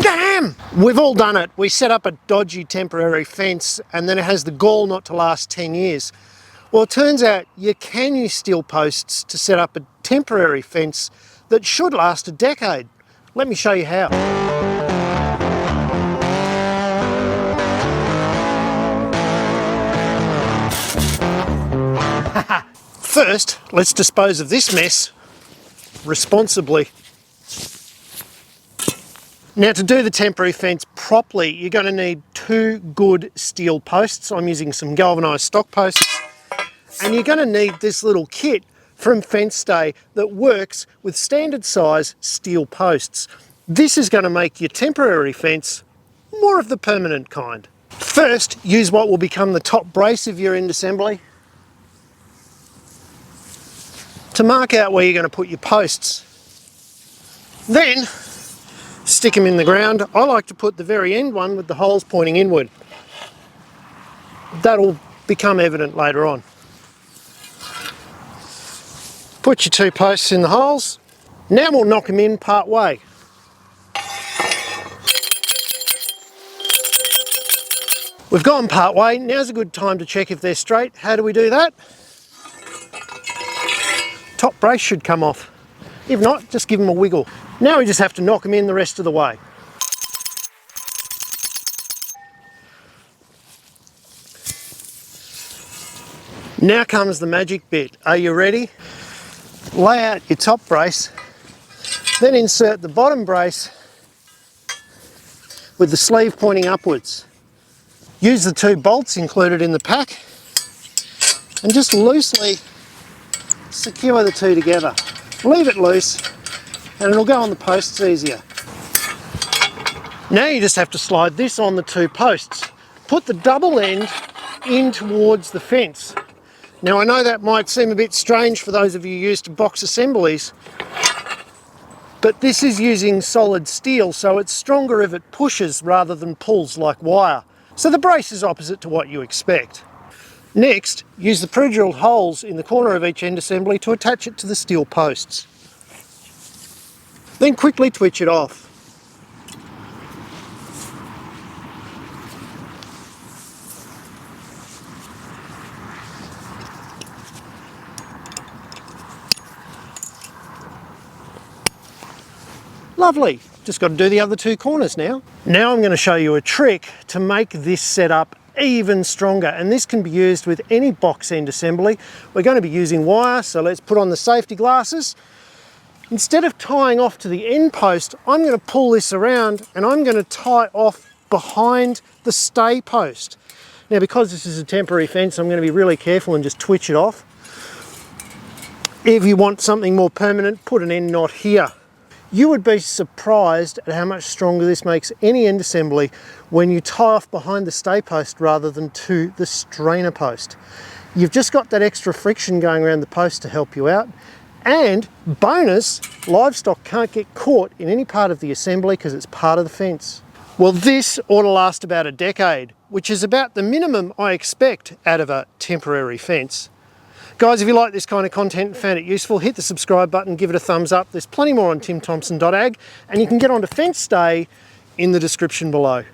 Damn! We've all done it. We set up a dodgy temporary fence and then it has the gall not to last 10 years. Well, it turns out you can use steel posts to set up a temporary fence that should last a decade. Let me show you how. First, let's dispose of this mess responsibly. Now, to do the temporary fence properly, you're going to need 2 good steel posts. I'm using some galvanised stock posts. And you're going to need this little kit from Fence Stay that works with standard size steel posts. This is going to make your temporary fence more of the permanent kind. First, use what will become the top brace of your end assembly to mark out where you're going to put your posts. Then, stick them in the ground. I like to put the very end one with the holes pointing inward. That'll become evident later on. Put your 2 posts in the holes. Now we'll knock them in part way. We've gone part way. Now's a good time to check if they're straight. How do we do that? Top brace should come off. If not, just give them a wiggle. Now we just have to knock them in the rest of the way. Now comes the magic bit. Are you ready? Lay out your top brace, then insert the bottom brace with the sleeve pointing upwards. Use the 2 bolts included in the pack and just loosely secure the 2 together. Leave it loose and it'll go on the posts easier. Now you just have to slide this on the 2 posts. Put the double end in towards the fence. Now I know that might seem a bit strange for those of you used to box assemblies, but this is using solid steel, so it's stronger if it pushes rather than pulls like wire. So the brace is opposite to what you expect. Next, use the pre-drilled holes in the corner of each end assembly to attach it to the steel posts. Then quickly twitch it off. Lovely, just got to do the other 2 corners now. Now I'm going to show you a trick to make this setup even stronger, and this can be used with any box end assembly. We're going to be using wire, so let's put on the safety glasses. Instead of tying off to the end post, I'm going to pull this around and I'm going to tie off behind the stay post. Now, because this is a temporary fence, I'm going to be really careful and just twitch it off. If you want something more permanent, put an end knot here. You would be surprised at how much stronger this makes any end assembly when you tie off behind the stay post rather than to the strainer post. You've just got that extra friction going around the post to help you out. And bonus, livestock can't get caught in any part of the assembly because it's part of the fence. Well, this ought to last about a decade, which is about the minimum I expect out of a temporary fence. Guys, if you like this kind of content and found it useful, hit the subscribe button, give it a thumbs up. There's plenty more on timthompson.ag, and you can get onto Fence Stay in the description below.